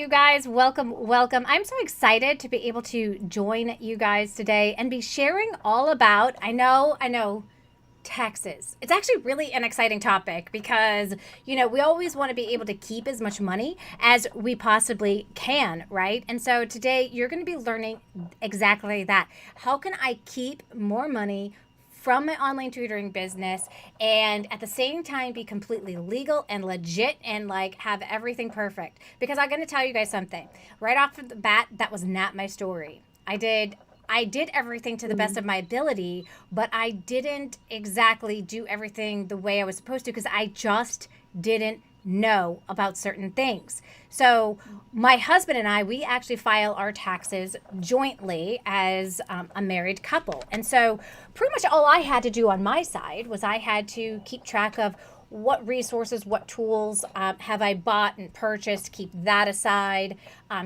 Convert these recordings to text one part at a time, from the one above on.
you guys. Welcome, welcome. I'm so excited to be able to join you guys today and be sharing all about, I know, taxes. It's actually really an exciting topic because, we always want to be able to keep as much money as we possibly can, right? And so today you're going to be learning exactly that. How can I keep more money from my online tutoring business and at the same time be completely legal and legit and like have everything perfect? Because I'm going to tell you guys something. Right off the bat, that was not my story. I did everything to the best of my ability, but I didn't exactly do everything the way I was supposed to because I just didn't know about certain things. So, my husband and I, we actually file our taxes jointly as a married couple. And so, pretty much all I had to do on my side was I had to keep track of what resources, what tools have I bought and purchased, keep that aside.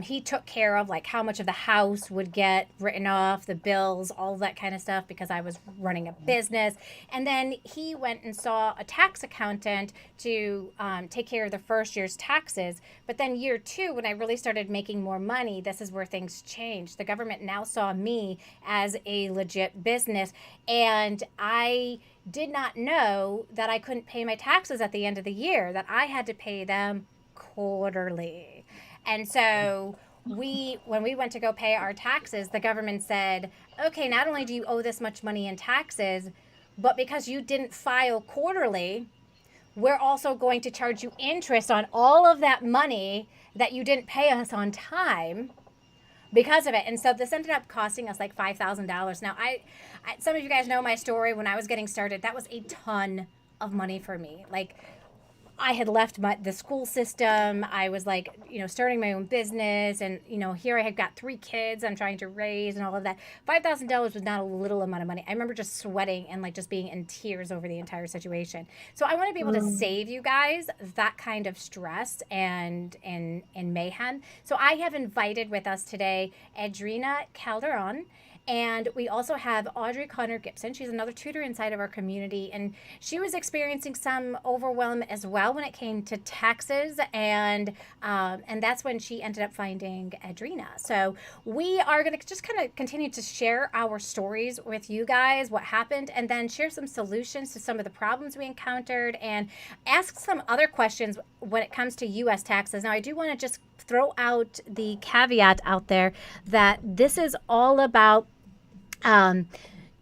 He took care of like how much of the house would get written off, the bills, all that kind of stuff because I was running a business. And then he went and saw a tax accountant to take care of the first year's taxes. But then year two, when I really started making more money, this is where things changed. The government now saw me as a legit business, and I did not know that I couldn't pay my taxes at the end of the year, that I had to pay them quarterly. And so when we went to go pay our taxes, the government said, okay, not only do you owe this much money in taxes, but because you didn't file quarterly, we're also going to charge you interest on all of that money that you didn't pay us on time because of it. And so this ended up costing us like $5,000. Now, some of you guys know my story. When I was getting started, that was a ton of money for me. Like, I had left the school system. I was like, starting my own business. And, here I had got 3 kids I'm trying to raise and all of that. $5,000 was not a little amount of money. I remember just sweating and like just being in tears over the entire situation. So I want to be able to save you guys that kind of stress and mayhem. So I have invited with us today Adrina Calderon. And we also have Audrey Connor Gibson. She's another tutor inside of our community. And she was experiencing some overwhelm as well when it came to taxes. And that's when she ended up finding Adrina. So we are going to just kind of continue to share our stories with you guys, what happened, and then share some solutions to some of the problems we encountered and ask some other questions when it comes to U.S. taxes. Now, I do want to just throw out the caveat out there that this is all about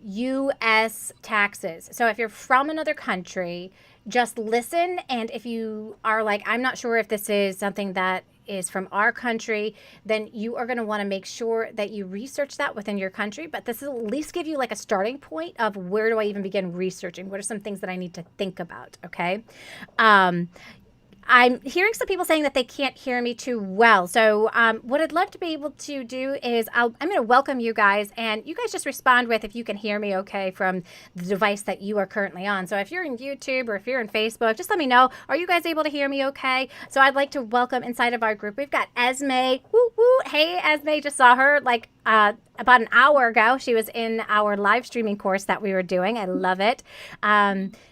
U.S. taxes. So if you're from another country, just listen. And if you are like, I'm not sure if this is something that is from our country, then you are going to want to make sure that you research that within your country. But this will at least give you like a starting point of where do I even begin researching? What are some things that I need to think about? Okay. I'm hearing some people saying that they can't hear me too well. So what I'd love to be able to do is I'm going to welcome you guys, and you guys just respond with if you can hear me okay from the device that you are currently on. So if you're in YouTube or if you're in Facebook, just let me know. Are you guys able to hear me okay? So I'd like to welcome inside of our group. We've got Esme. Woo, woo. Hey, Esme, just saw her like about an hour ago. She was in our live streaming course that we were doing. I love it.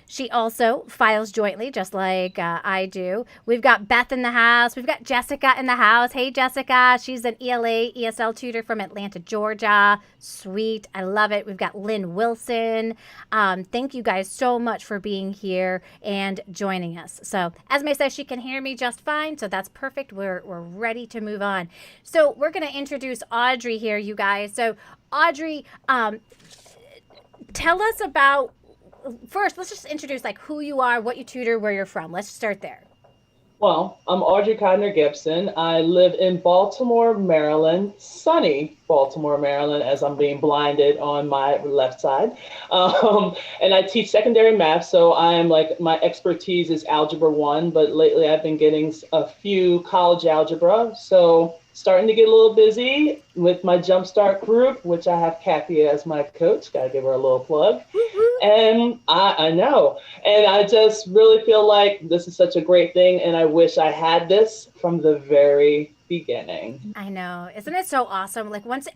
She also files jointly, just like I do. We've got Beth in the house. We've got Jessica in the house. Hey, Jessica. She's an ELA, ESL tutor from Atlanta, Georgia. Sweet. I love it. We've got Lynn Wilson. Thank you guys so much for being here and joining us. So Esme says she can hear me just fine, so that's perfect. We're ready to move on. So we're going to introduce Audrey here, you guys. So Audrey, tell us about, first, let's just introduce like who you are, what you tutor, where you're from. Let's start there. Well, I'm Audrey Codner Gibson. I live in Baltimore, Maryland, sunny Baltimore, Maryland, as I'm being blinded on my left side. And I teach secondary math, so I'm like, my expertise is Algebra 1, but lately I've been getting a few college algebra. So starting to get a little busy with my Jumpstart group, which I have Kathy as my coach. Gotta give her a little plug. And I know. And I just really feel like this is such a great thing. And I wish I had this from the very beginning. I know. Isn't it so awesome? Like once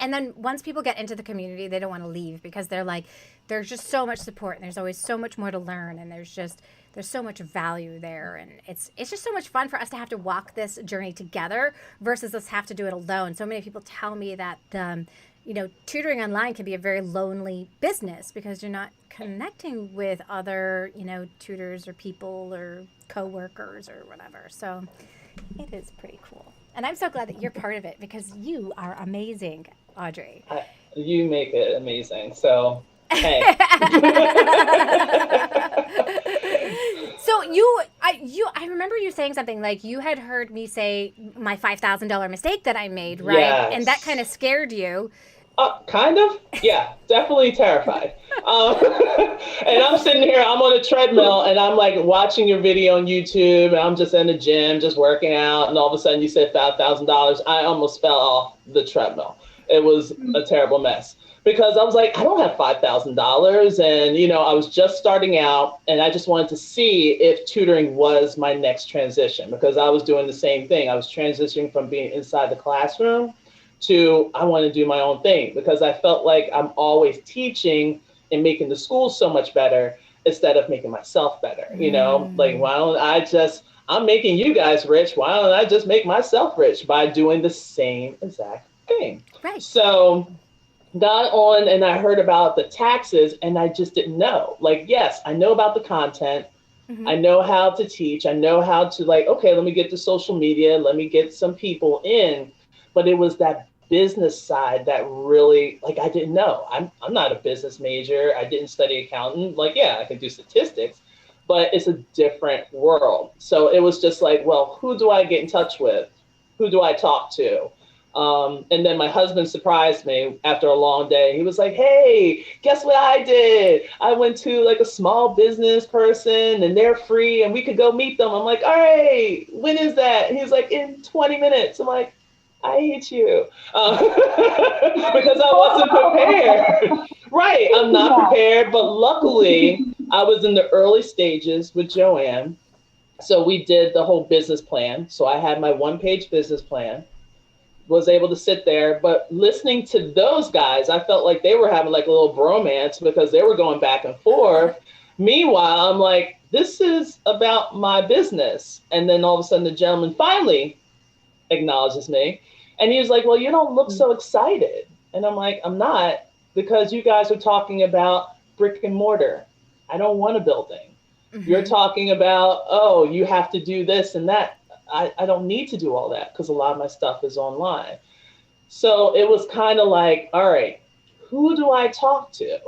people get into the community, they don't want to leave because they're like, there's just so much support and there's always so much more to learn. And there's there's so much value there, and it's just so much fun for us to have to walk this journey together versus us have to do it alone. So many people tell me that tutoring online can be a very lonely business because you're not connecting with other tutors or people or coworkers or whatever. So it is pretty cool, and I'm so glad that you're part of it because you are amazing, Audrey. You make it amazing. So, hey. So I remember you saying something like you had heard me say my $5,000 mistake that I made, right? Yes. And that kind of scared you. Kind of. Yeah, definitely terrified. And I'm sitting here, I'm on a treadmill, and I'm like watching your video on YouTube, and I'm just in the gym, just working out, and all of a sudden you said $5,000. I almost fell off the treadmill. It was a terrible mess because I was like, I don't have $5,000, and I was just starting out, and I just wanted to see if tutoring was my next transition because I was doing the same thing. I was transitioning from being inside the classroom to I want to do my own thing because I felt like I'm always teaching and making the school so much better instead of making myself better. Like, why don't I'm making you guys rich. Why don't I just make myself rich by doing the same exact thing? Right. So got on and I heard about the taxes and I just didn't know. Like, yes, I know about the content. I know how to teach. I know how to okay, let me get to social media. Let me get some people in. But it was that business side that really, I didn't know. I'm not a business major. I didn't study accounting. Yeah, I can do statistics, but it's a different world. So it was just like, well, who do I get in touch with? Who do I talk to? And then my husband surprised me after a long day. He was like, hey, guess what I did? I went to a small business person and they're free and we could go meet them. I'm like, all right, when is that? And he's like, in 20 minutes. I'm like, I hate you because I wasn't prepared. Right. I'm not prepared. But luckily, I was in the early stages with Joanne. So we did the whole business plan. So I had my one-page business plan, was able to sit there. But listening to those guys, I felt like they were having a little bromance because they were going back and forth. Meanwhile, I'm like, this is about my business. And then all of a sudden, the gentleman finally acknowledges me. And he was like, well, you don't look so excited. And I'm like, I'm not, because you guys are talking about brick and mortar. I don't want a building. You're talking about, oh, you have to do this and that. I don't need to do all that because a lot of my stuff is online. So it was kind of like, all right, who do I talk to?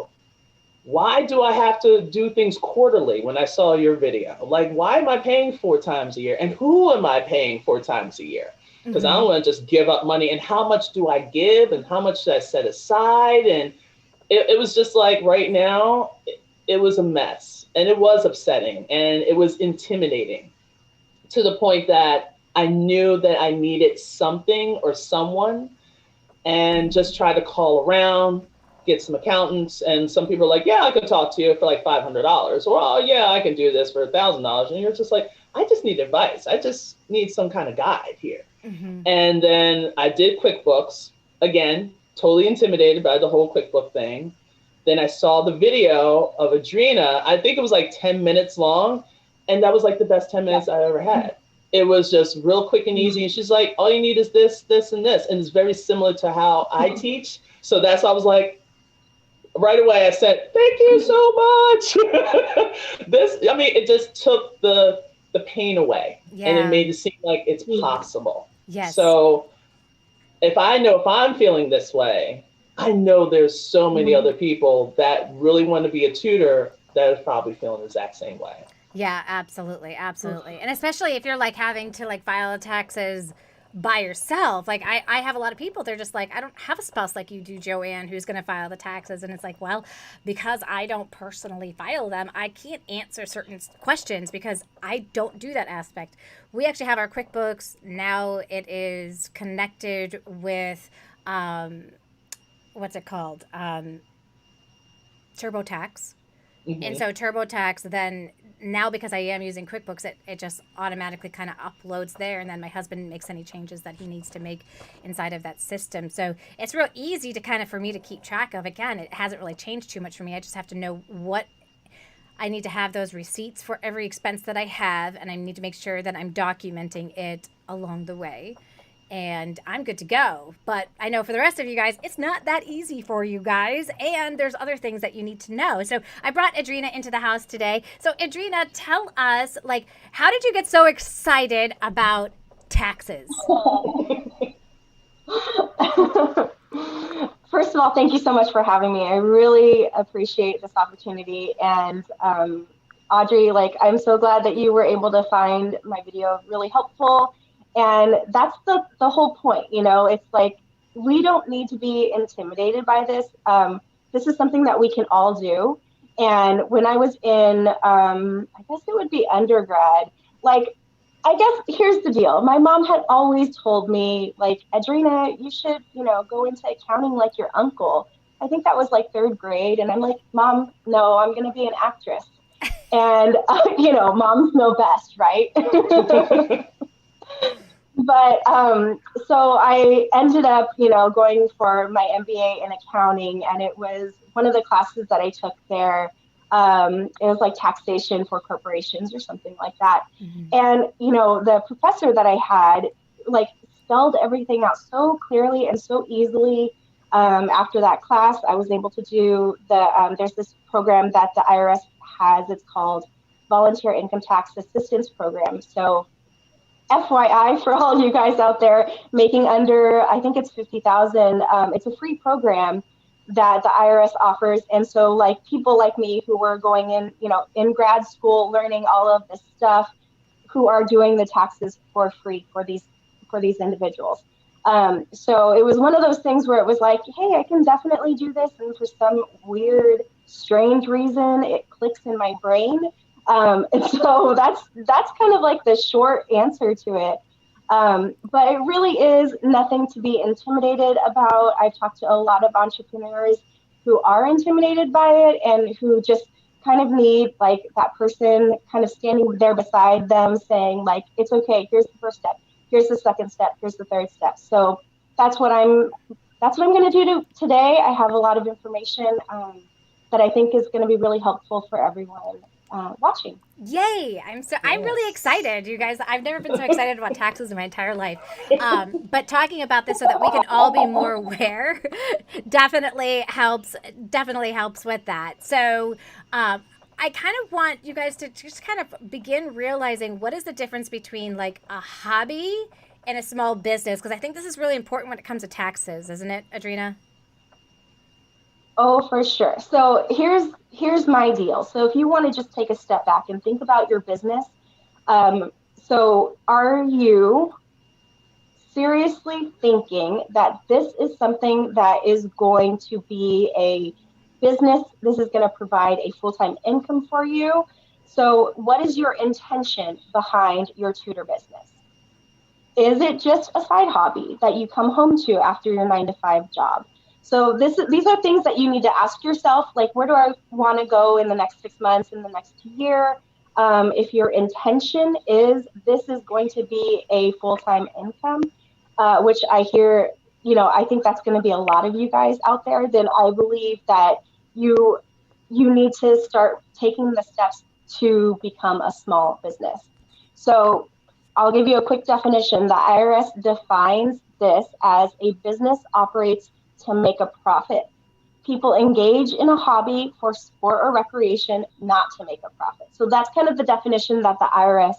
Why do I have to do things quarterly when I saw your video? Why am I paying 4 times a year? And who am I paying 4 times a year? Because I don't want to just give up money. And how much do I give? And how much do I set aside? And it was just right now, it was a mess. And it was upsetting. And it was intimidating to the point that I knew that I needed something or someone and just try to call around, get some accountants. And some people are like, yeah, I could talk to you for $500. Or, oh, yeah, I can do this for $1,000. And you're just like, I just need advice. I just need some kind of guide here. And then I did QuickBooks. Again, totally intimidated by the whole QuickBook thing. Then I saw the video of Adrena. I think it was 10 minutes long. And that was the best 10 minutes I ever had. It was just real quick and easy. And she's like, all you need is this, this, and this. And it's very similar to how I teach. So that's why I was like, right away, I said, thank you so much. It just took the pain away. Yeah. And it made it seem like it's possible. Yes. So if I'm feeling this way, I know there's so many other people that really want to be a tutor that is probably feeling the exact same way. Yeah, absolutely. Absolutely. And especially if you're having to file taxes by yourself. I have a lot of people, they're just I don't have a spouse like you do, Joanne, who's going to file the taxes. And it's well, because I don't personally file them, I can't answer certain questions because I don't do that aspect. We actually have our QuickBooks. Now it is connected with, what's it called? TurboTax. And so TurboTax then now, because I am using QuickBooks, it just automatically kind of uploads there. And then my husband makes any changes that he needs to make inside of that system. So it's real easy to for me to keep track of. Again, it hasn't really changed too much for me. I just have to know what I need to have those receipts for every expense that I have, and I need to make sure that I'm documenting it along the way. And I'm good to go. But I know for the rest of you guys, it's not that easy for you guys. And there's other things that you need to know. So I brought Adrina into the house today. So, Adrina, tell us, like, how did you get so excited about taxes? First of all, thank you so much for having me. I really appreciate this opportunity. And Audrey, like, I'm so glad that you were able to find my video really helpful. And that's the whole point, you know, it's like we don't need to be intimidated by this. This is something that we can all do. And when I was in, I guess it would be undergrad, like I guess here's the deal. My mom had always told me, like, Adrina, you should, you know, go into accounting like your uncle. I think that was like third grade. And I'm like, Mom, no, I'm going to be an actress. And, you know, moms know best, right? But so I ended up, you know, going for my MBA in accounting, and it was one of the classes that I took there. It was like taxation for corporations or something like that. Mm-hmm. And, you know, the professor that I had like spelled everything out so clearly and so easily. After that class, I was able to do there's this program that the IRS has. It's called Volunteer Income Tax Assistance Program. So FYI for all you guys out there making under, I think it's 50,000. It's a free program that the IRS offers, and so like people like me who were going in, you know, in grad school, learning all of this stuff, who are doing the taxes for free for these individuals. So it was one of those things where it was like, hey, I can definitely do this, and for some weird, strange reason, it clicks in my brain. And so that's kind of like the short answer to it. But it really is nothing to be intimidated about. I've talked to a lot of entrepreneurs who are intimidated by it and who just kind of need like that person kind of standing there beside them saying like, it's okay, here's the first step, here's the second step, here's the third step. So that's what I'm going to do today. I have a lot of information that I think is going to be really helpful for everyone watching. Yay! I'm really excited, you guys. I've never been so excited about taxes in my entire life. But talking about this so that we can all be more aware definitely helps with that. So I kind of want you guys to just kind of begin realizing what is the difference between like a hobby and a small business, because I think this is really important when it comes to taxes, isn't it, Adrina? Oh, for sure. So here's my deal. So if you want to just take a step back and think about your business, so are you seriously thinking that this is something that is going to be a business? This is going to provide a full-time income for you. So what is your intention behind your tutor business? Is it just a side hobby that you come home to after your 9 to 5 job? So these are things that you need to ask yourself, like, where do I want to go in the next 6 months, in the next year? If your intention is this is going to be a full-time income, which I hear, you know, I think that's going to be a lot of you guys out there, then I believe that you need to start taking the steps to become a small business. So I'll give you a quick definition. The IRS defines this as a business operates to make a profit. People engage in a hobby for sport or recreation, not to make a profit. So that's kind of the definition that the IRS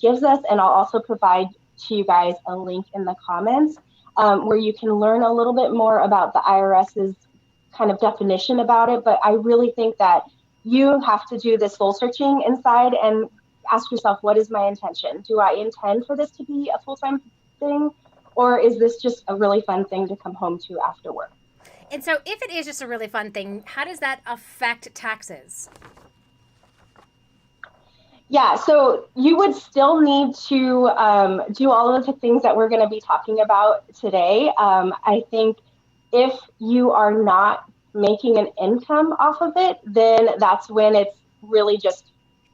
gives us. And I'll also provide to you guys a link in the comments where you can learn a little bit more about the IRS's kind of definition about it. But I really think that you have to do this soul searching inside and ask yourself, what is my intention? Do I intend for this to be a full-time thing? Or is this just a really fun thing to come home to after work? And so, if it is just a really fun thing, how does that affect taxes? Yeah, so you would still need to do all of the things that we're going to be talking about today. I think if you are not making an income off of it, then that's when it's really just,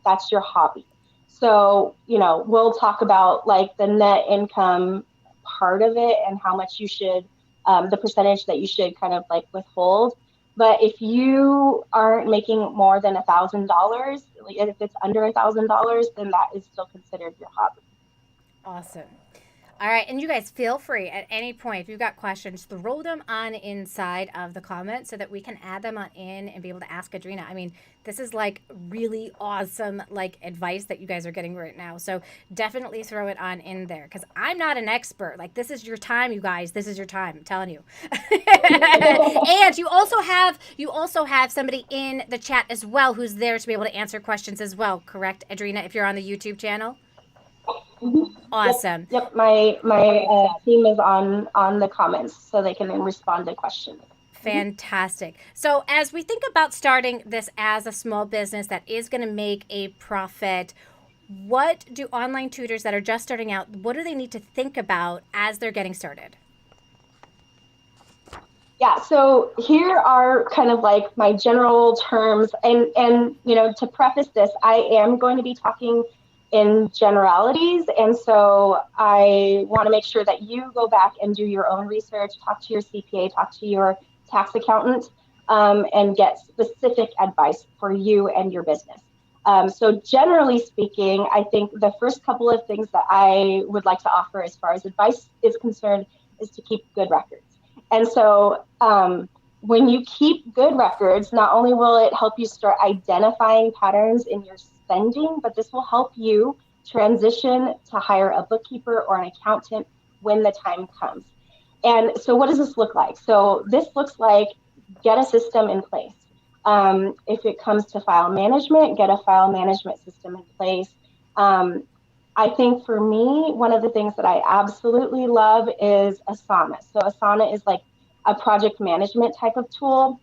that's your hobby. So, you know, we'll talk about like the net income part of it and how much you should, the percentage that you should kind of like withhold. But if you aren't making more than $1,000, if it's under $1,000, then that is still considered your hobby. Awesome. All right, and you guys feel free at any point if you've got questions, throw them on inside of the comments so that we can add them on in and be able to ask Adrina. I mean, this is like really awesome like advice that you guys are getting right now. So definitely throw it on in there because I'm not an expert. Like this is your time, you guys. This is your time. I'm telling you. And you also have somebody in the chat as well who's there to be able to answer questions as well. Correct, Adrina? If you're on the YouTube channel. Mhm. Awesome. Yep. My team is on the comments so they can then respond to questions. Fantastic. So, as we think about starting this as a small business that is going to make a profit, what do online tutors that are just starting out, what do they need to think about as they're getting started? Yeah, so here are kind of like my general terms, and to preface this, I am going to be talking in generalities, and so I want to make sure that you go back and do your own research, talk to your CPA, talk to your tax accountant, and get specific advice for you and your business. So generally speaking, I think the first couple of things that I would like to offer as far as advice is concerned is to keep good records. And so when you keep good records, not only will it help you start identifying patterns in your spending, but this will help you transition to hire a bookkeeper or an accountant when the time comes. And so what does this look like? So this looks like get a system in place. If it comes to file management, get a file management system in place. I think for me, one of the things that I absolutely love is Asana. So Asana is like a project management type of tool.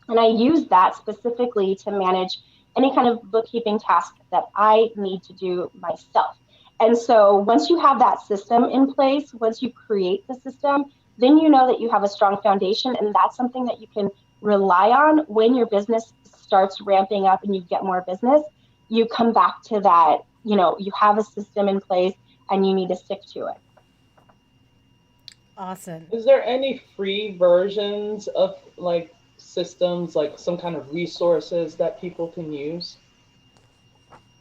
And I use that specifically to manage any kind of bookkeeping task that I need to do myself. And so once you have that system in place, once you create the system, then you know that you have a strong foundation. And that's something that you can rely on when your business starts ramping up and you get more business. You come back to that, you have a system in place and you need to stick to it. Awesome. Is there any free versions of like systems, like some kind of resources that people can use?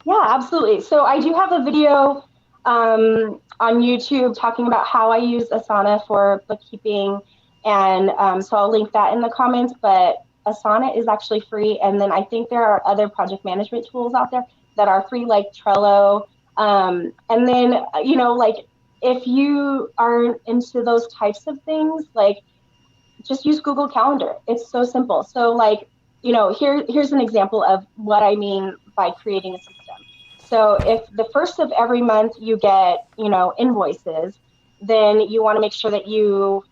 Yeah, absolutely. So I do have a video on YouTube talking about how I use Asana for bookkeeping. And so I'll link that in the comments, but Asana is actually free. And then I think there are other project management tools out there that are free, like Trello. And then, like if you are into those types of things, like just use Google Calendar. It's so simple. So like, here's an example of what I mean by creating a system. So if the first of every month you get, invoices, then you want to make sure that you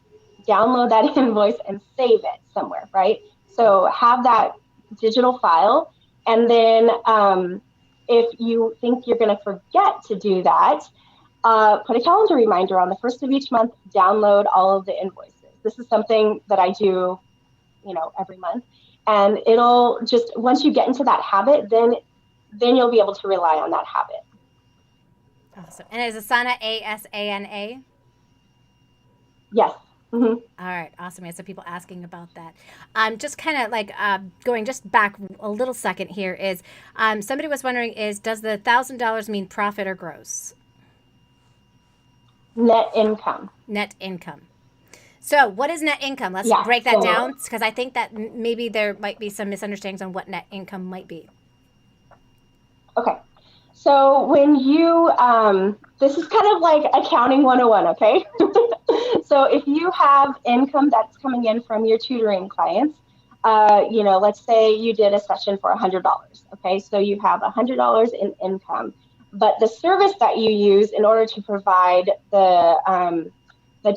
download that invoice and save it somewhere, right? So have that digital file. And then if you think you're going to forget to do that, put a calendar reminder on the first of each month, download all of the invoices. This is something that I do, every month. And it'll just, once you get into that habit, then you'll be able to rely on that habit. Awesome. And is Asana ASANA? Yes. Mm-hmm. All right, awesome. We had some people asking about that. Just kind of like going just back a little second here is somebody was wondering does the $1,000 mean profit or gross? Net income. Net income. So what is net income? Let's break that down because I think that maybe there might be some misunderstandings on what net income might be. Okay. So when you, this is kind of like accounting 101, okay? So if you have income that's coming in from your tutoring clients, let's say you did a session for $100, okay? So you have $100 in income, but the service that you use in order to provide the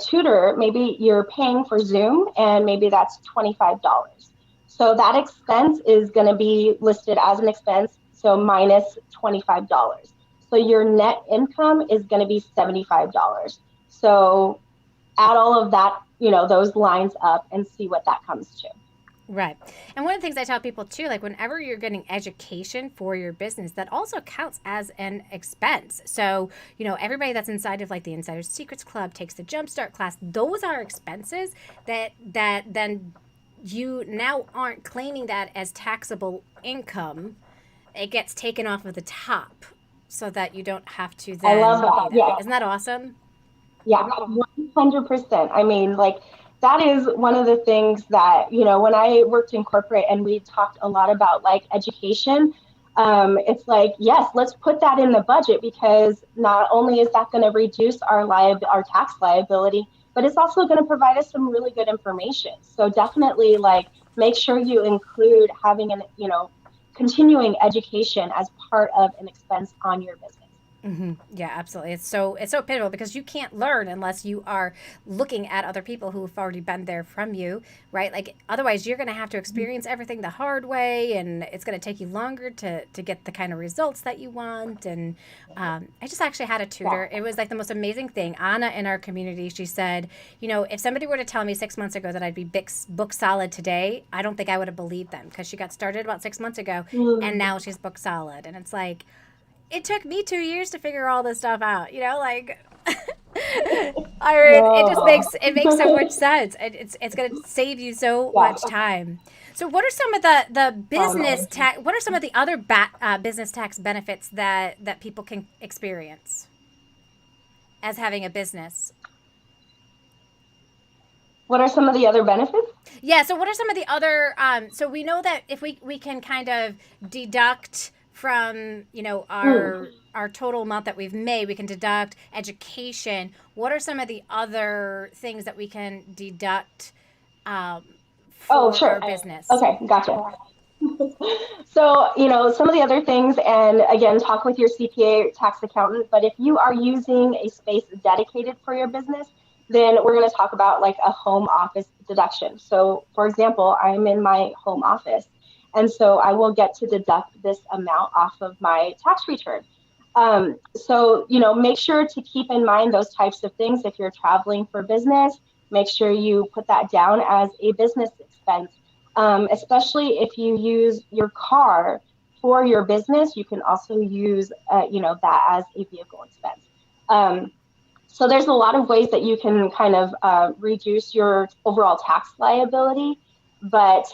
tutor, maybe you're paying for Zoom and maybe that's $25. So that expense is going to be listed as an expense, so minus $25. So your net income is going to be $75. So add all of that, those lines up and see what that comes to. Right. And one of the things I tell people too, like whenever you're getting education for your business, that also counts as an expense. So, everybody that's inside of like the Insider Secrets Club takes the Jumpstart class. Those are expenses that then you now aren't claiming that as taxable income. It gets taken off of the top so that you don't have to I then love that. pay that. Yeah. Isn't that awesome? Yeah, 100%. I mean, like, that is one of the things that, when I worked in corporate and we talked a lot about like education, it's like, yes, let's put that in the budget, because not only is that going to reduce our tax liability, but it's also going to provide us some really good information. So definitely, like, make sure you include having continuing education as part of an expense on your business. Yeah, absolutely. It's so pivotal because you can't learn unless you are looking at other people who've already been there from you, right? Like otherwise, you're going to have to experience everything the hard way, and it's going to take you longer to get the kind of results that you want. And I just actually had a tutor. It was like the most amazing thing. Anna in our community, she said, if somebody were to tell me 6 months ago that I'd be book solid today, I don't think I would have believed them, because she got started about 6 months ago, and Mm. now she's book solid, and it's like it took me 2 years to figure all this stuff out. Like I mean, it makes so much sense. It's going to save you so Yeah. much time. So, what are some of the business Energy. tax? What are some of the other business tax benefits that people can experience as having a business? What are some of the other benefits? Yeah. So, what are some of the other? So we know that if we can kind of deduct from Mm. our total amount that we've made, we can deduct education. What are some of the other things that we can deduct um, Oh, for sure. our business? Okay, gotcha. So, some of the other things, and again, talk with your CPA or tax accountant, but if you are using a space dedicated for your business, then we're going to talk about like a home office deduction. So, for example, I'm in my home office, and so I will get to deduct this amount off of my tax return. So, make sure to keep in mind those types of things. If you're traveling for business, make sure you put that down as a business expense. Especially if you use your car for your business, you can also use, that as a vehicle expense. Um, so there's a lot of ways that you can kind of reduce your overall tax liability. But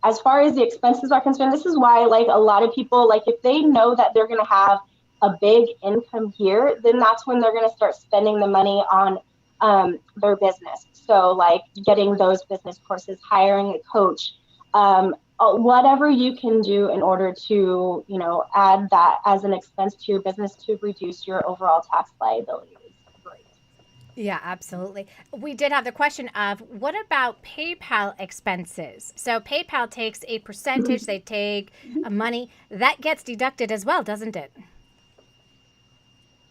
as far as the expenses are concerned, this is why, like, a lot of people, like, if they know that they're going to have a big income here, then that's when they're going to start spending the money on their business. So, like, getting those business courses, hiring a coach, whatever you can do in order to, add that as an expense to your business to reduce your overall tax liability is great. Yeah, absolutely. We did have the question of what about PayPal expenses? So PayPal takes a percentage, they take money that gets deducted as well, doesn't it?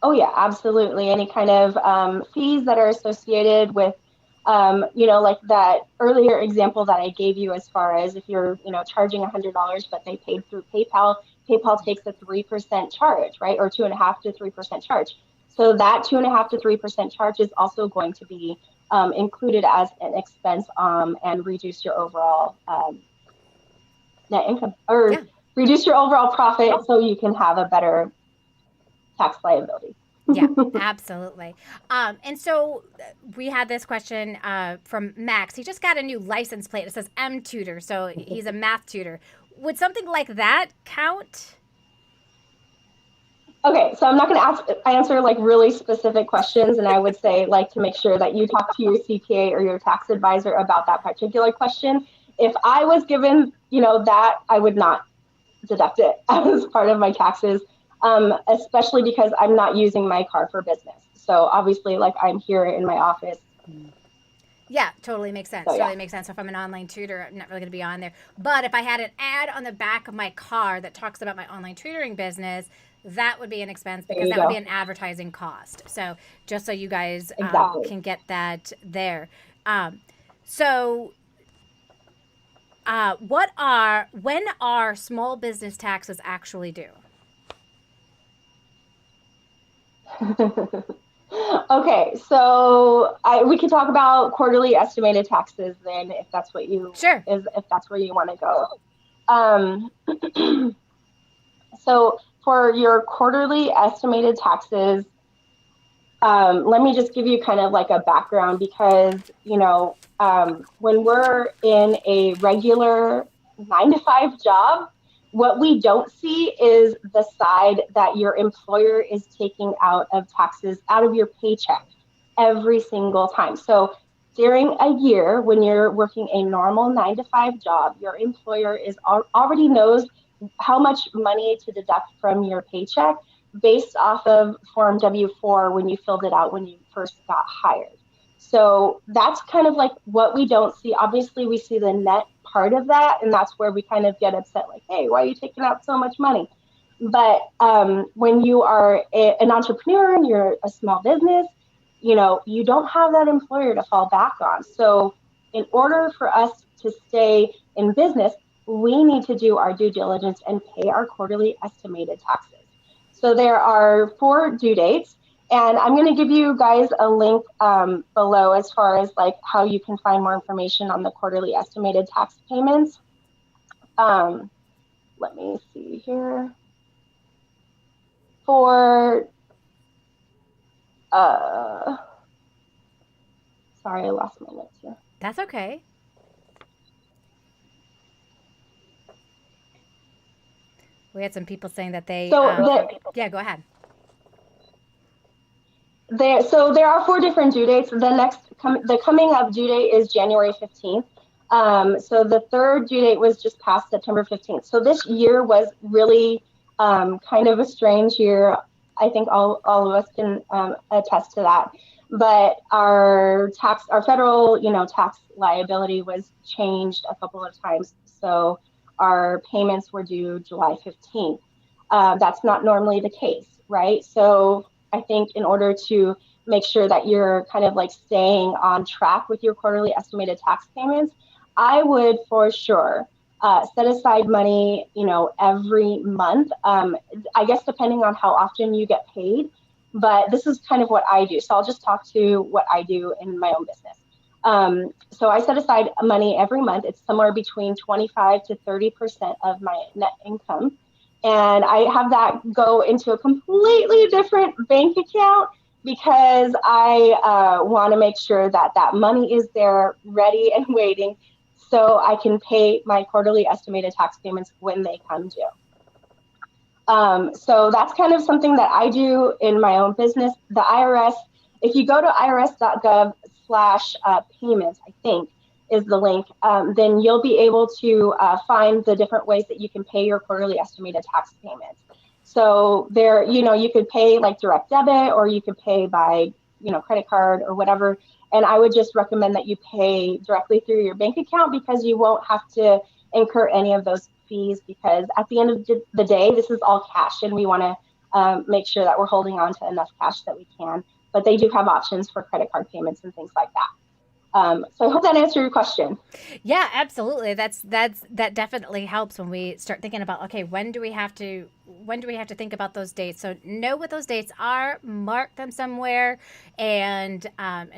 Oh yeah, absolutely. Any kind of fees that are associated with, like that earlier example that I gave you, as far as if you're, charging $100, but they paid through PayPal, PayPal takes a 3% charge, right? Or 2.5 to 3% charge. So that 2.5 to 3% charge is also going to be included as an expense, and reduce your overall net income, or Yeah. reduce your overall profit, so you can have a better tax liability. Yeah, absolutely. And so we had this question from Max. He just got a new license plate. It says M Tutor, so he's a math tutor. Would something like that count? Okay, so I'm not going to answer like really specific questions, and I would say, like, to make sure that you talk to your CPA or your tax advisor about that particular question. If I was given, that, I would not deduct it as part of my taxes, especially because I'm not using my car for business. So obviously, like, I'm here in my office. Yeah, totally makes sense. So yeah, Totally makes sense. So if I'm an online tutor, I'm not really going to be on there. But if I had an ad on the back of my car that talks about my online tutoring business, that would be an expense there because you that would be go. an advertising cost. So just so you guys Exactly. can get that there. Um, so when are small business taxes actually due? Okay, so we can talk about quarterly estimated taxes then, if that's what you Sure. is if that's where you want to go. Um, so for your quarterly estimated taxes, Let me just give you kind of like a background because, when we're in a regular 9 to 5 job, what we don't see is the side that your employer is taking out of taxes out of your paycheck every single time. So during a year, when you're working a normal 9 to 5 job, your employer is already knows how much money to deduct from your paycheck based off of Form W-4 when you filled it out when you first got hired. So that's kind of like what we don't see. Obviously, we see the net part of that, and that's where we kind of get upset, like, hey, why are you taking out so much money? But when you are an entrepreneur and you're a small business, you don't have that employer to fall back on. So in order for us to stay in business, we need to do our due diligence and pay our quarterly estimated taxes. So there are 4 due dates, and I'm going to give you guys a link below as far as like how you can find more information on the quarterly estimated tax payments. Let me see here. For sorry, I lost my notes here. That's okay. We had some people saying that they. Yeah, go ahead. So there are 4 different due dates. The coming up due date is January 15th. So the third due date was just past September 15th. So this year was really kind of a strange year. I think all of us can attest to that. But our federal, tax liability was changed a couple of times. So our payments were due July 15th. That's not normally the case, right? So I think in order to make sure that you're kind of like staying on track with your quarterly estimated tax payments, I would for sure set aside money, every month. I guess depending on how often you get paid, but this is kind of what I do. So I'll just talk to what I do in my own business. So I set aside money every month. It's somewhere between 25 to 30% of my net income. And I have that go into a completely different bank account because I want to make sure that that money is there ready and waiting so I can pay my quarterly estimated tax payments when they come due. So that's kind of something that I do in my own business. The IRS, if you go to irs.gov/payments, I think is the link, then you'll be able to find the different ways that you can pay your quarterly estimated tax payments. So there, you could pay like direct debit, or you could pay by, credit card or whatever. And I would just recommend that you pay directly through your bank account because you won't have to incur any of those fees, because at the end of the day, this is all cash, and we want to make sure that we're holding on to enough cash that we can. But they do have options for credit card payments and things like that. So I hope that answered your question. Yeah, absolutely. That definitely helps when we start thinking about, okay, when do we have to think about those dates? So know what those dates are, mark them somewhere, and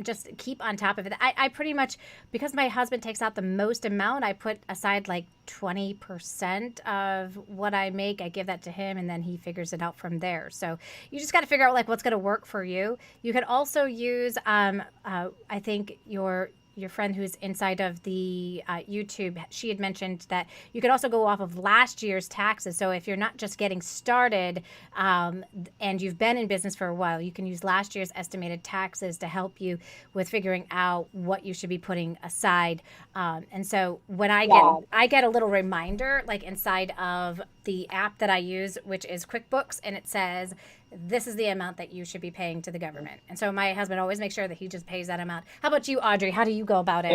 just keep on top of it. I pretty much, because my husband takes out the most amount, I put aside like 20% of what I make. I give that to him, and then he figures it out from there. So you just got to figure out like what's going to work for you. You could also use, I think your friend who's inside of the YouTube, she had mentioned that you could also go off of last year's taxes. So if you're not just getting started and you've been in business for a while, you can use last year's estimated taxes to help you with figuring out what you should be putting aside. And so when I get a little reminder like inside of the app that I use, which is QuickBooks, and it says, this is the amount that you should be paying to the government. And so my husband always makes sure that he just pays that amount. How about you, Audrey? How do you go about it?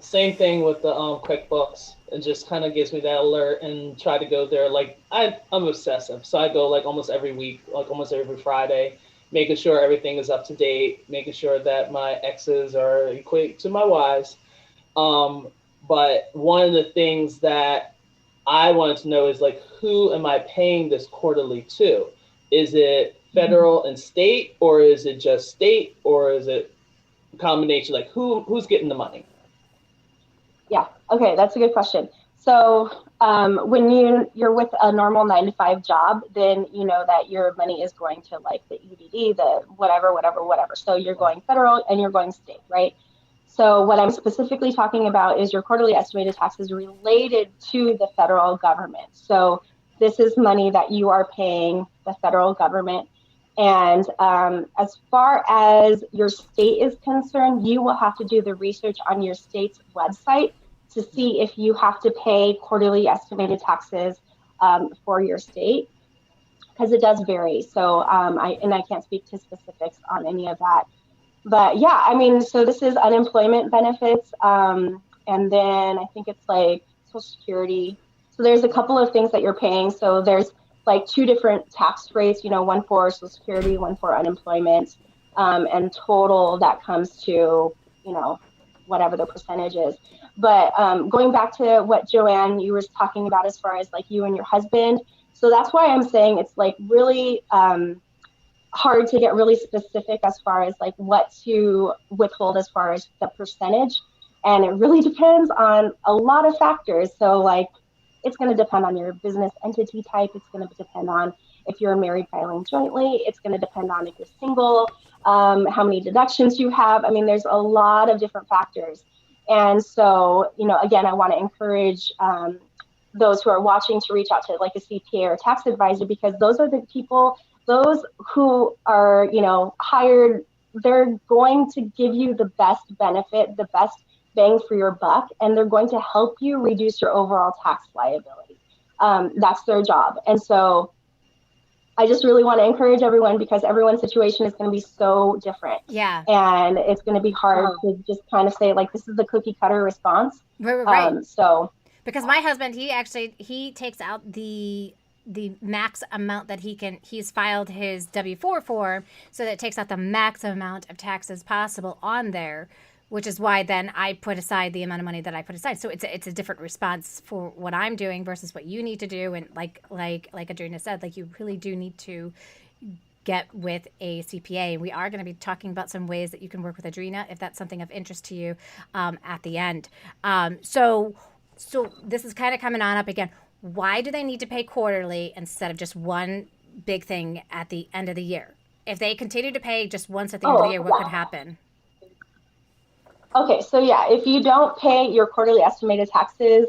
Same thing with the QuickBooks. It just kind of gives me that alert and try to go there. Like I'm obsessive, so I go like almost every week, like almost every Friday, making sure everything is up to date, making sure that my X's are equate to my Y's. But one of the things that I wanted to know is like, who am I paying this quarterly to? Is it federal and state, or is it just state, or is it a combination? Like who's getting the money? Yeah, okay, that's a good question. So when you're with a normal 9 to 5 job, then you know that your money is going to like the EDD, the whatever, whatever, whatever. So you're going federal and you're going state, right? So what I'm specifically talking about is your quarterly estimated taxes related to the federal government. So this is money that you are paying the federal government. And as far as your state is concerned, you will have to do the research on your state's website to see if you have to pay quarterly estimated taxes for your state, because it does vary. So I can't speak to specifics on any of that. But yeah, I mean, so this is unemployment benefits, and then I think it's like Social Security. So there's a couple of things that you're paying. So there's like 2 different tax rates, one for Social Security, one for unemployment, and total that comes to, whatever the percentage is. But going back to what Joanne, you were talking about as far as like you and your husband. So that's why I'm saying it's like really hard to get really specific as far as like what to withhold as far as the percentage. And it really depends on a lot of factors. So like it's going to depend on your business entity type. It's going to depend on if you're married filing jointly. It's going to depend on if you're single, how many deductions you have. I mean, there's a lot of different factors. And so, again, I want to encourage those who are watching to reach out to like a CPA or a tax advisor, because those are the people, those who are, hired, they're going to give you the best benefit, the best bang for your buck, and they're going to help you reduce your overall tax liability. That's their job. And so I just really want to encourage everyone, because everyone's situation is going to be so different. Yeah. And it's going to be hard to just kind of say, like, this is the cookie cutter response. Right. So because my husband, he takes out the max amount that he's filed his W-4 form, so that it takes out the max amount of taxes possible on there, which is why then I put aside the amount of money that I put aside. So it's a different response for what I'm doing versus what you need to do. And like Adrena said, like you really do need to get with a CPA. We are going to be talking about some ways that you can work with Adrena if that's something of interest to you at the end. So this is kind of coming on up again. Why do they need to pay quarterly instead of just one big thing at the end of the year? If they continue to pay just once at the end of the year, what could happen? Okay, so yeah, if you don't pay your quarterly estimated taxes,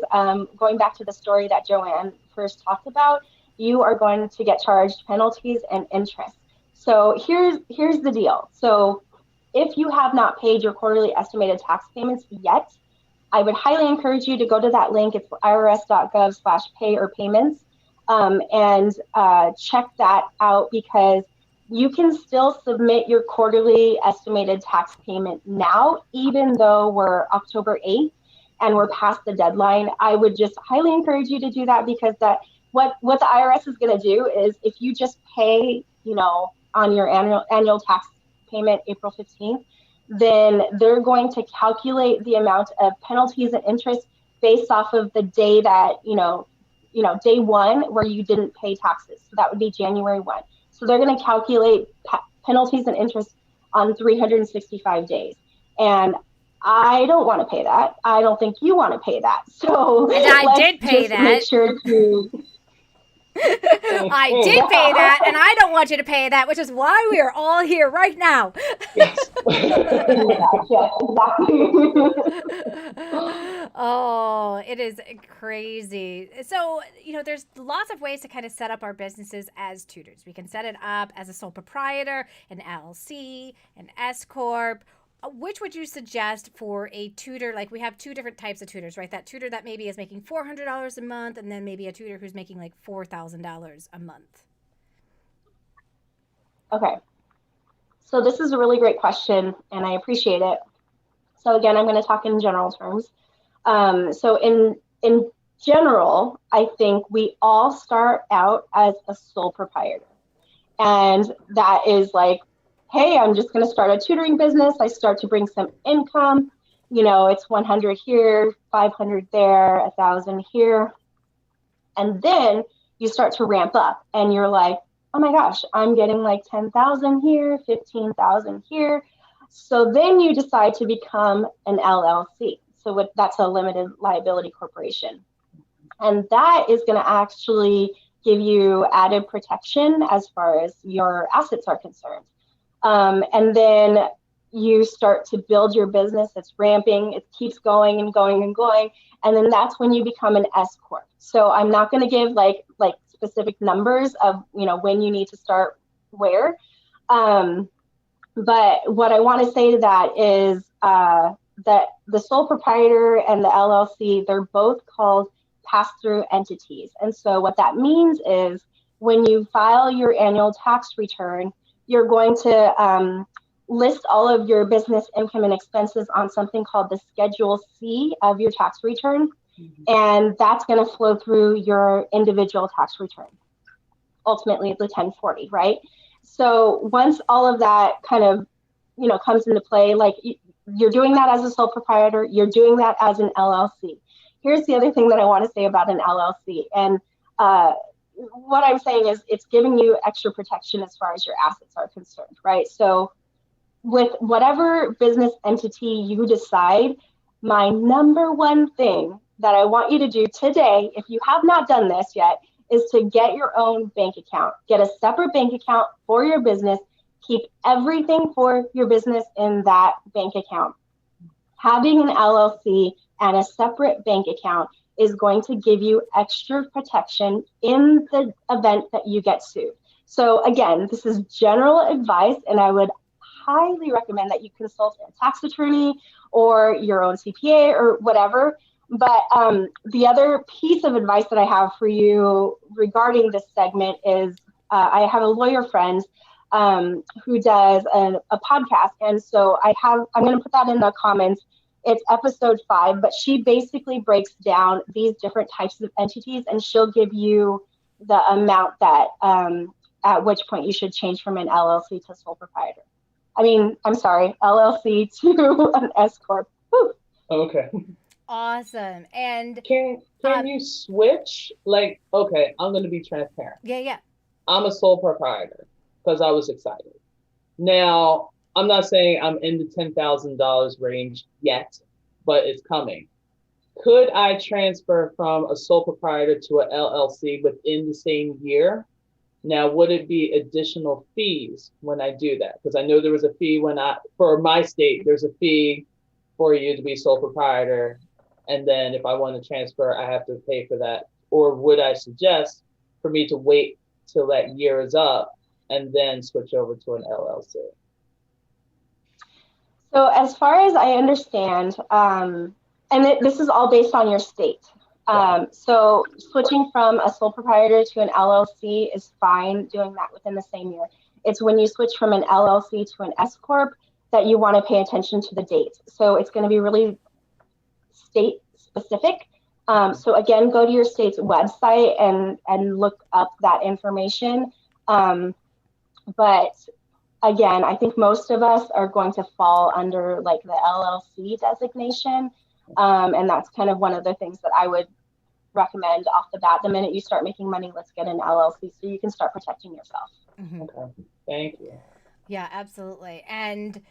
going back to the story that Joanne first talked about, you are going to get charged penalties and interest. So here's the deal. So if you have not paid your quarterly estimated tax payments yet, I would highly encourage you to go to that link. It's irs.gov/pay or payments, and check that out, because you can still submit your quarterly estimated tax payment now, even though we're October 8th and we're past the deadline. I would just highly encourage you to do that, because what the IRS is going to do is, if you just pay, on your annual tax payment April 15th, then they're going to calculate the amount of penalties and interest based off of the day that, day one where you didn't pay taxes. So that would be January 1. So they're going to calculate penalties and interest on 365 days. And I don't want to pay that. I don't think you want to pay that. So and I did pay that. Make sure to... I did pay that, and I don't want you to pay that, which is why we are all here right now. Yes. Yeah, exactly. Oh, it is crazy. So, there's lots of ways to kind of set up our businesses as tutors. We can set it up as a sole proprietor, an LLC, an S Corp. Which would you suggest for a tutor? Like, we have 2 different types of tutors, right? That tutor that maybe is making $400 a month, and then maybe a tutor who's making like $4,000 a month. Okay. So this is a really great question, and I appreciate it. So again, I'm going to talk in general terms. So in general, I think we all start out as a sole proprietor. And that is like, hey, I'm just going to start a tutoring business. I start to bring some income. It's 100 here, 500 there, 1,000 here. And then you start to ramp up, and you're like, oh my gosh, I'm getting like 10,000 here, 15,000 here. So then you decide to become an LLC. So that's a limited liability corporation. And that is going to actually give you added protection as far as your assets are concerned. And then you start to build your business, it's ramping, it keeps going and going and going. And then that's when you become an S Corp. So I'm not going to give like specific numbers of, when you need to start where. But what I want to say to that is that the sole proprietor and the LLC, they're both called pass-through entities. And so what that means is when you file your annual tax return, you're going to list all of your business income and expenses on something called the Schedule C of your tax return. Mm-hmm. And that's going to flow through your individual tax return. Ultimately, it's a 1040, right? So once all of that kind of, comes into play, like you're doing that as a sole proprietor, you're doing that as an LLC. Here's the other thing that I want to say about an LLC. And what I'm saying is it's giving you extra protection as far as your assets are concerned, right? So with whatever business entity you decide, my number one thing that I want you to do today, if you have not done this yet, is to get your own bank account. Get a separate bank account for your business. Keep everything for your business in that bank account. Having an LLC and a separate bank account is going to give you extra protection in the event that you get sued. So again, this is general advice, and I would highly recommend that you consult a tax attorney or your own CPA or whatever. But the other piece of advice that I have for you regarding this segment is I have a lawyer friend who does a podcast. And so I'm going to put that in the comments. It's episode 5, but she basically breaks down these different types of entities, and she'll give you the amount that at which point you should change from an LLC to sole proprietor. LLC to an S Corp. Whew. Okay. Awesome. And can you switch? Like, okay, I'm going to be transparent. Yeah. I'm a sole proprietor because I was excited. Now, I'm not saying I'm in the $10,000 range yet, but it's coming. Could I transfer from a sole proprietor to an LLC within the same year? Now, would it be additional fees when I do that? Because I know there was a fee for my state, there's a fee for you to be sole proprietor. And then if I want to transfer, I have to pay for that. Or would I suggest for me to wait till that year is up and then switch over to an LLC? So as far as I understand, this is all based on your state. So switching from a sole proprietor to an LLC is fine, doing that within the same year. It's when you switch from an LLC to an S Corp that you want to pay attention to the date. So it's going to be really state specific. So again, go to your state's website and look up that information. But again, I think most of us are going to fall under like the LLC designation. And that's kind of one of the things that I would recommend off the bat. The minute you start making money, let's get an LLC so you can start protecting yourself. Mm-hmm. Okay. Thank you. Yeah, absolutely. And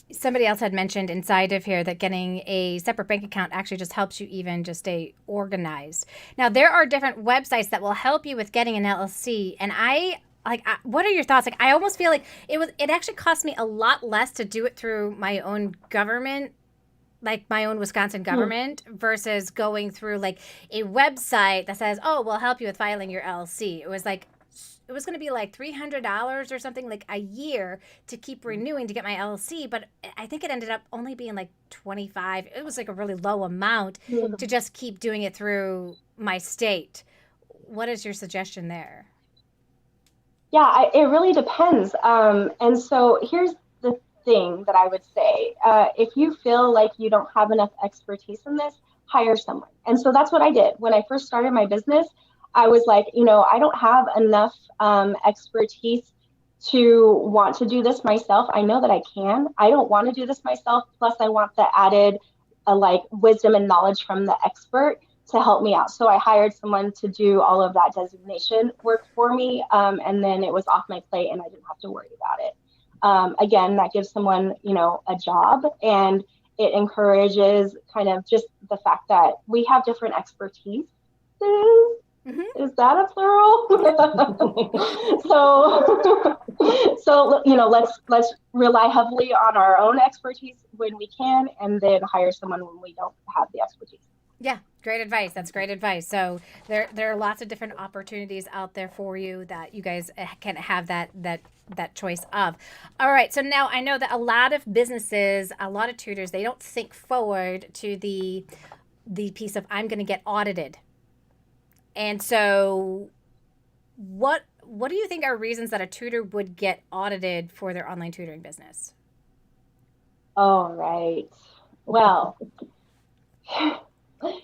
somebody else had mentioned inside of here that getting a separate bank account actually just helps you even just stay organized. Now, there are different websites that will help you with getting an LLC. And what are your thoughts? Like, I almost feel like it actually cost me a lot less to do it through my own government, like my own Wisconsin government, versus going through like a website that says, oh, we'll help you with filing your LLC. It was going to be like $300 or something like a year to keep renewing to get my LLC. But I think it ended up only being like $25. It was like a really low amount to just keep doing it through my state. What is your suggestion there? Yeah, it really depends. And so here's the thing that I would say. If you feel like you don't have enough expertise in this, hire someone. And so that's what I did. When I first started my business, I was like, I don't have enough expertise to want to do this myself. I know that I can. I don't want to do this myself. Plus, I want the added wisdom and knowledge from the expert to help me out. So I hired someone to do all of that designation work for me. And then it was off my plate and I didn't have to worry about it. Again, that gives someone, a job, and It encourages kind of just the fact that we have different expertise. Mm-hmm. Is that a plural? So let's rely heavily on our own expertise when we can, and then hire someone when we don't have the expertise. Yeah, great advice. That's great advice. So there are lots of different opportunities out there for you that you guys can have that choice of. All right. So now I know that a lot of businesses, a lot of tutors, they don't think forward to the piece of I'm going to get audited. And so what do you think are reasons that a tutor would get audited for their online tutoring business? All right. Well,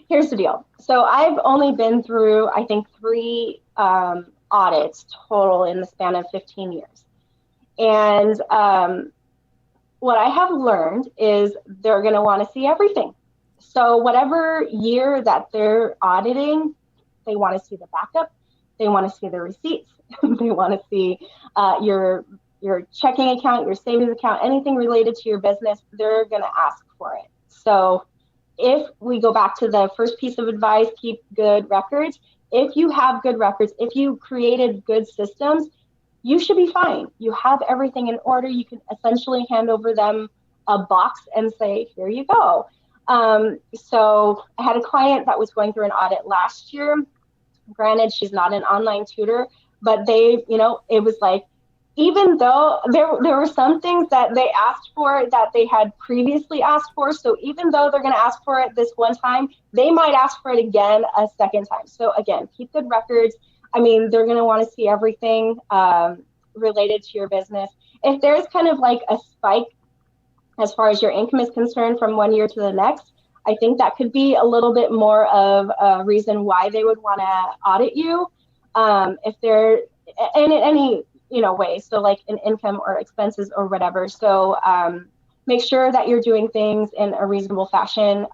here's the deal. So I've only been through, I think, 3 audits total in the span of 15 years. And what I have learned is they're going to want to see everything. So whatever year that they're auditing, they want to see the backup. They want to see the receipts. They want to see your checking account, your savings account, anything related to your business. They're going to ask for it. So if we go back to the first piece of advice, keep good records. If you have good records, if you created good systems, you should be fine. You have everything in order. You can essentially hand over them a box and say, here you go. So I had a client that was going through an audit last year. Granted, she's not an online tutor, but it was like, even though there were some things that they asked for that they had previously asked for. So even though they're going to ask for it this one time, they might ask for it again a second time. So again, keep good records. I mean, they're going to want to see everything related to your business. If there's kind of like a spike as far as your income is concerned from one year to the next, I think that could be a little bit more of a reason why they would want to audit you. If they're in any way, so like an income or expenses or whatever. So make sure that you're doing things in a reasonable fashion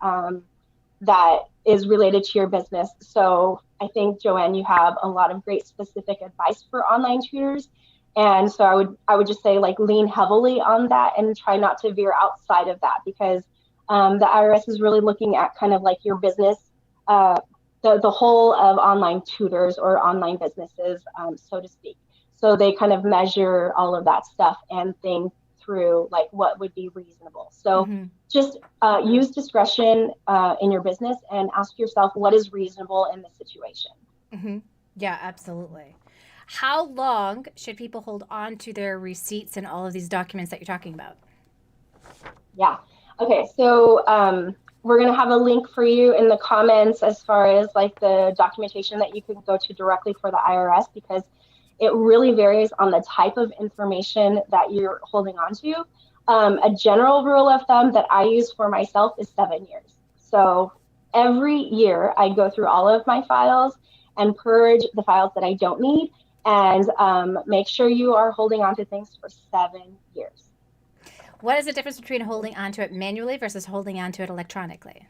that is related to your business. So I think, Joanne, you have a lot of great specific advice for online tutors. And so I would just say, like, lean heavily on that and try not to veer outside of that, because the IRS is really looking at kind of like your business, the whole of online tutors or online businesses, so to speak. So they kind of measure all of that stuff and think through like what would be reasonable. So just use discretion in your business and ask yourself what is reasonable in this situation. Mm-hmm. Yeah, absolutely. How long should people hold on to their receipts and all of these documents that you're talking about? Yeah. Okay. So we're going to have a link for you in the comments as far as like the documentation that you can go to directly for the IRS, because it really varies on the type of information that you're holding on to. A general rule of thumb that I use for myself is 7 years. So every year I go through all of my files and purge the files that I don't need, and make sure you are holding on to things for 7 years. What is the difference between holding onto it manually versus holding onto it electronically?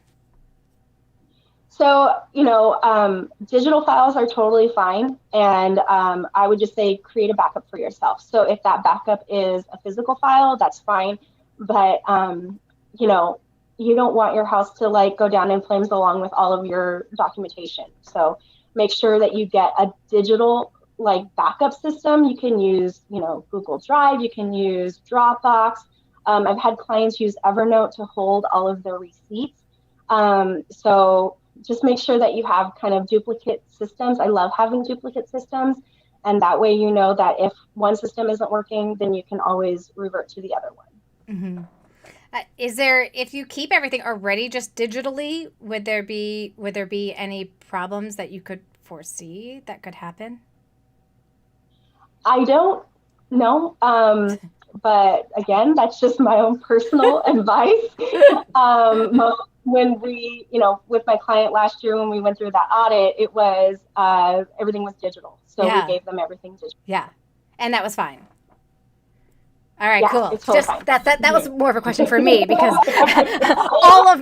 So, digital files are totally fine. And I would just say create a backup for yourself. So if that backup is a physical file, that's fine. But, you don't want your house to like go down in flames along with all of your documentation. So make sure that you get a digital like backup system. You can use, Google Drive, you can use Dropbox. I've had clients use Evernote to hold all of their receipts. So just make sure that you have kind of duplicate systems. I love having duplicate systems. And that way, you know that if one system isn't working, then you can always revert to the other one. Mm-hmm. If you keep everything already just digitally, would there be any problems that you could foresee that could happen? I don't know. But again, that's just my own personal advice. When we, with my client last year, when we went through that audit, it was, everything was digital. So we gave them everything digital. Yeah. And that was fine. All right, yeah, cool. It's totally fine. That was more of a question for me, because all of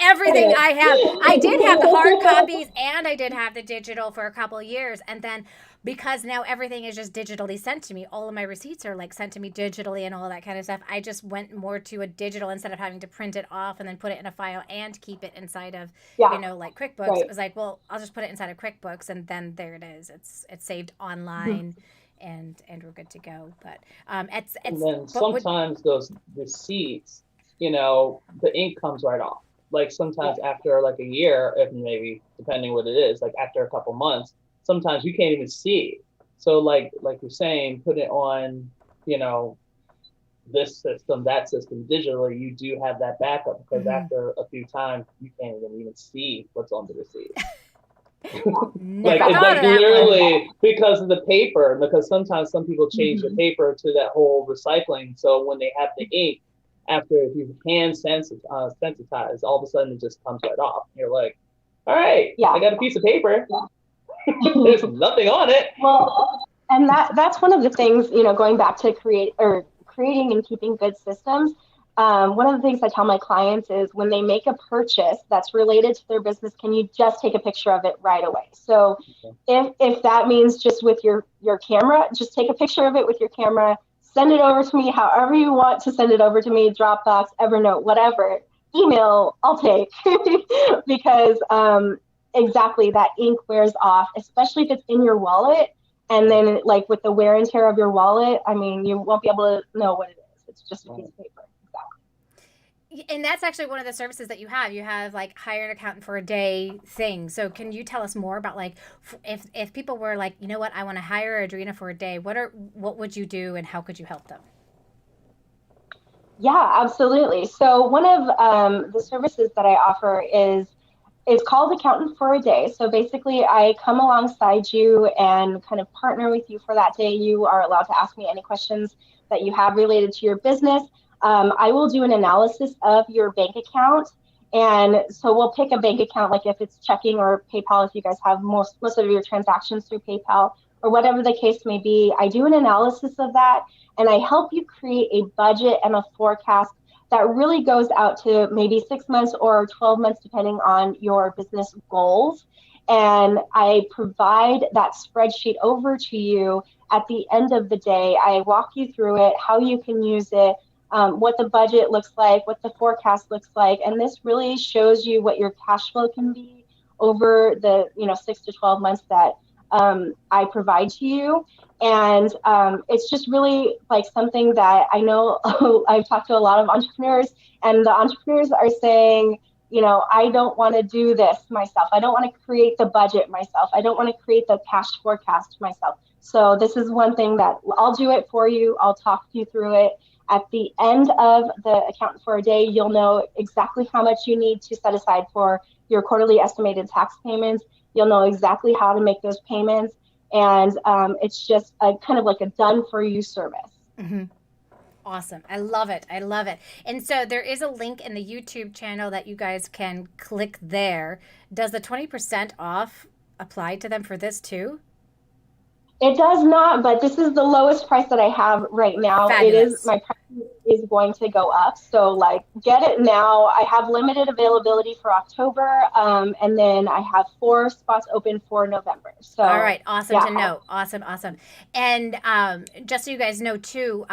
everything I did have the hard copies and I did have the digital for a couple of years. And then because now everything is just digitally sent to me. All of my receipts are like sent to me digitally and all that kind of stuff. I just went more to a digital instead of having to print it off and then put it in a file and keep it inside of, Yeah, like QuickBooks. right. It was like, well, I'll just put it inside of QuickBooks and then there it is. It's saved Mhm. online and we're good to go. But And it's then but would sometimes those receipts, the ink comes right off. Like Yeah. sometimes after like a year, if maybe depending what it is, like after a couple months, sometimes you can't even see. So like you're saying, put it on, you know, this system, that system digitally, you do have that backup because mhm. after a few times you can't even see what's on the receipt. Like Never it's thought like of that one. literally because of the paper, because sometimes some people change the Mhm. paper to that whole recycling. So when they have the ink, after if you hand sensitize, all of a sudden it just comes right off. You're like, all right, I Yeah. got a piece of paper. There's nothing on it. Well, and that's one of the things, going back to creating and keeping good systems. One of the things I tell my clients is when they make a purchase that's related to their business, can you just take a picture of it right away? So if that means just with your camera, just take a picture of it with your camera, send it over to me however you want to send it over to me, Dropbox, Evernote, whatever. Email, I'll take because exactly that ink wears off, especially if it's in your wallet. And then, like with the wear and tear of your wallet, I mean, you won't be able to know what it is. It's just a piece of paper. And that's actually one of the services that you have. You have like hire an accountant for a day thing. So can you tell us more about like if people were like, you know what, I want to hire Adrena for a day. What would you do and how could you help them? Yeah, absolutely. So one of the services that I offer is it's called Accountant for a Day. So basically, I come alongside you and kind of partner with you for that day. You are allowed to ask me any questions that you have related to your business. I will do an analysis of your bank account. And so we'll pick a bank account, like if it's checking or PayPal, if you guys have most of your transactions through PayPal or whatever the case may be. I do an analysis of that and I help you create a budget and a forecast that really goes out to maybe 6 months or 12 months, depending on your business goals. And I provide that spreadsheet over to you at the end of the day. I walk you through it, how you can use it, what the budget looks like, what the forecast looks like. And this really shows you what your cash flow can be over the 6 to 12 months that I provide to you. And it's just really like something that I know I've talked to a lot of entrepreneurs, and the entrepreneurs are saying, I don't want to do this myself. I don't want to create the budget myself. I don't want to create the cash forecast myself. So this is one thing that I'll do it for you. I'll talk you through it. At the end of the accountant for a day, you'll know exactly how much you need to set aside for your quarterly estimated tax payments. You'll know exactly how to make those payments. And it's just a kind of like a done for you service. Mm-hmm. Awesome. I love it. I love it. And so there is a link in the YouTube channel that you guys can click there. Does the 20% off apply to them for this too? It does not, but this is the lowest price that I have right now. It is Fabulous. my price is going to go up. So like get it now. I have limited availability for October. And then I have 4 spots open for November. All So right, awesome yeah. to know. Awesome, awesome. And just so you guys know too,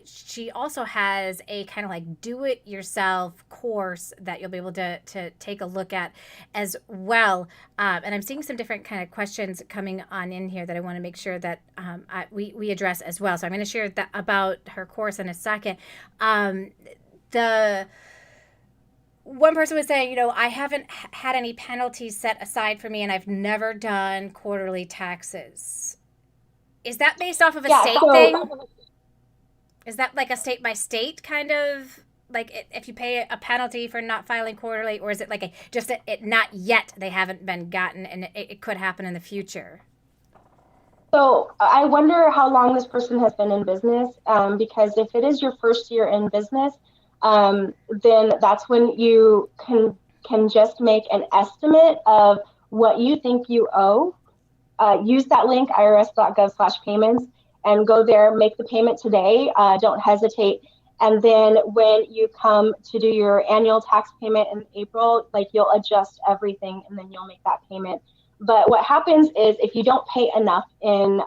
she also has a kind of like do-it-yourself course that you'll be able to take a look at as well. And I'm seeing some different kind of questions coming on in here that I want to make sure that we address as well. So I'm going to share that about her course in a second. The one person was saying, I haven't had any penalties set aside for me and I've never done quarterly taxes. Is that based off of a Yeah. state thing? Is that like a state by state kind of like if you pay a penalty for not filing quarterly, or is it like it not yet they haven't been gotten and it could happen in the future? So I wonder how long this person has been in business, because if it is your first year in business, then that's when you can just make an estimate of what you think you owe. Use that link, irs.gov/payments, and go there, make the payment today. Don't hesitate. And then when you come to do your annual tax payment in April, like you'll adjust everything and then you'll make that payment. But what happens is if you don't pay enough in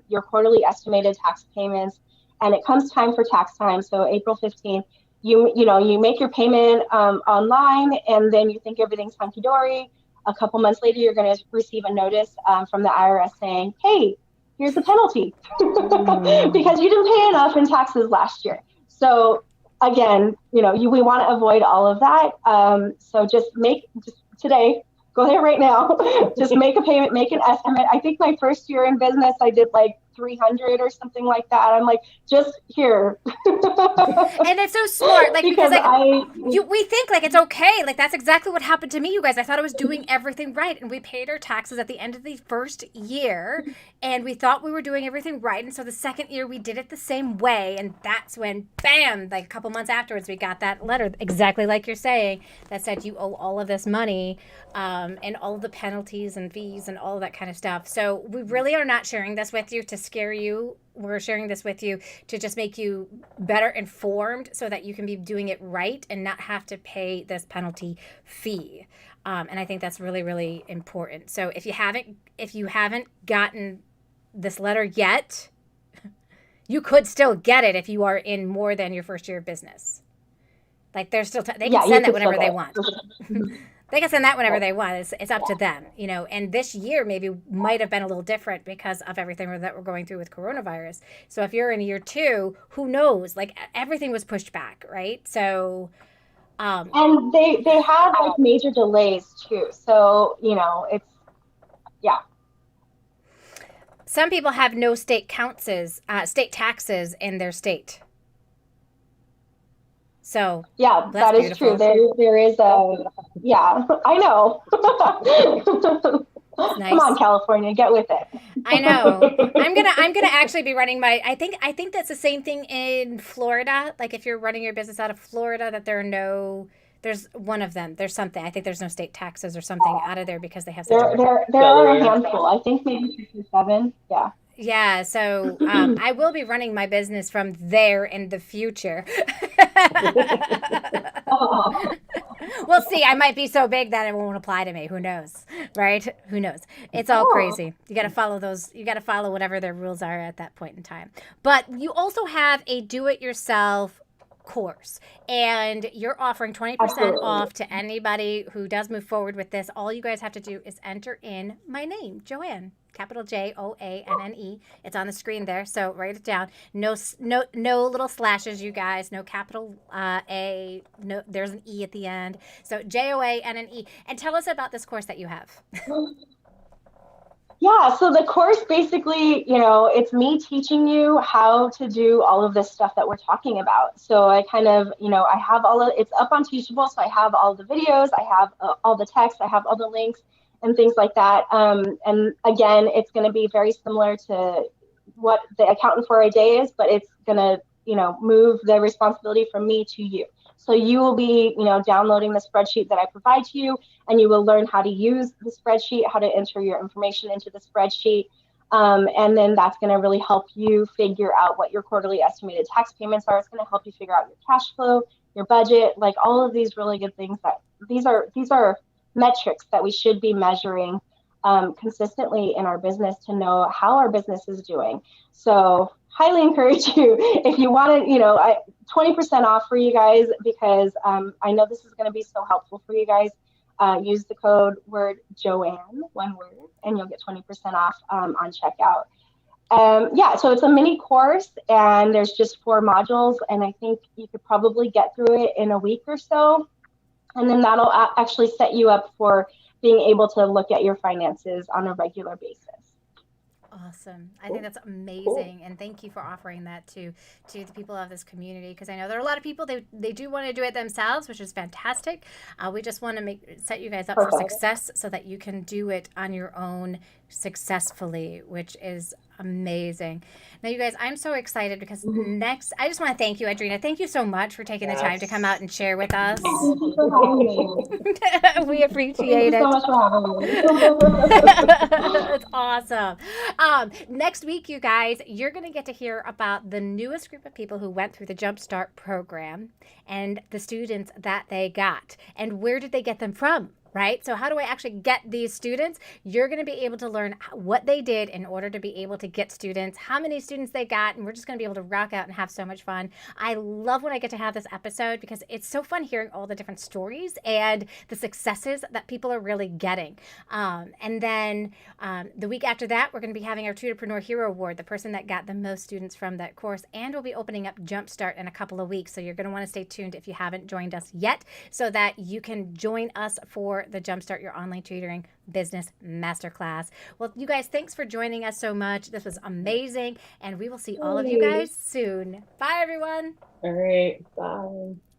your quarterly estimated tax payments, and it comes time for tax time, so April 15th, you make your payment online, and then you think everything's hunky-dory. A couple months later, you're going to receive a notice from the IRS saying, hey, here's the penalty because you didn't pay enough in taxes last year. So again, we want to avoid all of that. So just today, go there right now, just make a payment, make an estimate. I think my first year in business, I did like 300 or something like that. I'm like, just here. And it's so smart, like, because we think like it's okay. Like, that's exactly what happened to me, you guys. I thought I was doing everything right, and we paid our taxes at the end of the first year, and we thought we were doing everything right. And so the second year we did it the same way, and that's when, bam, like a couple months afterwards, we got that letter, exactly like you're saying, that said you owe all of this money, and all of the penalties and fees and all of that kind of stuff. So we really are not sharing this with you to scare you. We're sharing this with you to just make you better informed so that you can be doing it right and not have to pay this penalty fee. And I think that's really, really important. So if you haven't gotten this letter yet, you could still get it if you are in more than your first year of business. Like, there's still they can send that whenever they want. They can send that whenever they want. It's up to them, and this year maybe might have been a little different because of everything that we're going through with coronavirus. So if you're in year 2, who knows? Like, everything was pushed back, right? So, and they had like major delays too. So, it's, yeah. Some people have no state taxes in their state. So yeah, that is beautiful. True. There is yeah, I know. Nice. Come on, California, get with it. I know. I'm gonna actually be running I think that's the same thing in Florida. Like, if you're running your business out of Florida, that there's one of them. There's something. I think there's no state taxes or something out of there because they have there are a handful. I think maybe 6 or 7. Yeah. Yeah, so I will be running my business from there in the future. We'll see. I might be so big that it won't apply to me. Who knows, right? Who knows? It's all crazy. You got to follow those. You got to follow whatever their rules are at that point in time. But you also have a do-it-yourself course, and you're offering 20% off to anybody who does move forward with this. All you guys have to do is enter in my name, Joanne. Capital Joanne. It's on the screen there, so write it down. No little slashes, you guys. No capital A. No, there's an E at the end. So Joanne. And tell us about this course that you have. Yeah, so the course basically, it's me teaching you how to do all of this stuff that we're talking about. So I kind of, I have it's up on Teachable, so I have all the videos, I have all the text, I have all the links and things like that. And again, it's going to be very similar to what the accountant for a day is, but it's going to, move the responsibility from me to you. So you will be, downloading the spreadsheet that I provide to you, and you will learn how to use the spreadsheet, how to enter your information into the spreadsheet. And then that's going to really help you figure out what your quarterly estimated tax payments are. It's going to help you figure out your cash flow, your budget, like all of these really good things that these are metrics that we should be measuring consistently in our business to know how our business is doing. So highly encourage you, if you want to, 20% off for you guys, because I know this is going to be so helpful for you guys. Use the code word Joanne, one word, and you'll get 20% off on checkout. Yeah, so it's a mini course, and there's just 4 modules, and I think you could probably get through it in a week or so. And then that'll actually set you up for being able to look at your finances on a regular basis. Awesome. I think that's amazing. And thank you for offering that to the people of this community, because I know there are a lot of people, they do want to do it themselves, which is fantastic. We just want to set you guys up for success so that you can do it on your own successfully, which is amazing. Now, you guys, I'm so excited because next, I just want to thank you, Adrina. Thank you so much for taking the time to come out and share with us. Thank you for having me. We appreciate it. Thank you so much for having me. It's awesome. Next week, you guys, you're going to get to hear about the newest group of people who went through the Jumpstart program and the students that they got. And where did they get them from? right? So how do I actually get these students? You're going to be able to learn what they did in order to be able to get students, how many students they got, and we're just going to be able to rock out and have so much fun. I love when I get to have this episode because it's so fun hearing all the different stories and the successes that people are really getting. And then the week after that, we're going to be having our Tutorpreneur Hero Award, the person that got the most students from that course, and we'll be opening up Jumpstart in a couple of weeks. So you're going to want to stay tuned if you haven't joined us yet, so that you can join us for the Jumpstart Your Online Tutoring Business Masterclass. Well, you guys, thanks for joining us so much. This was amazing, and we will see all of you guys soon. Bye, everyone. All right. Bye.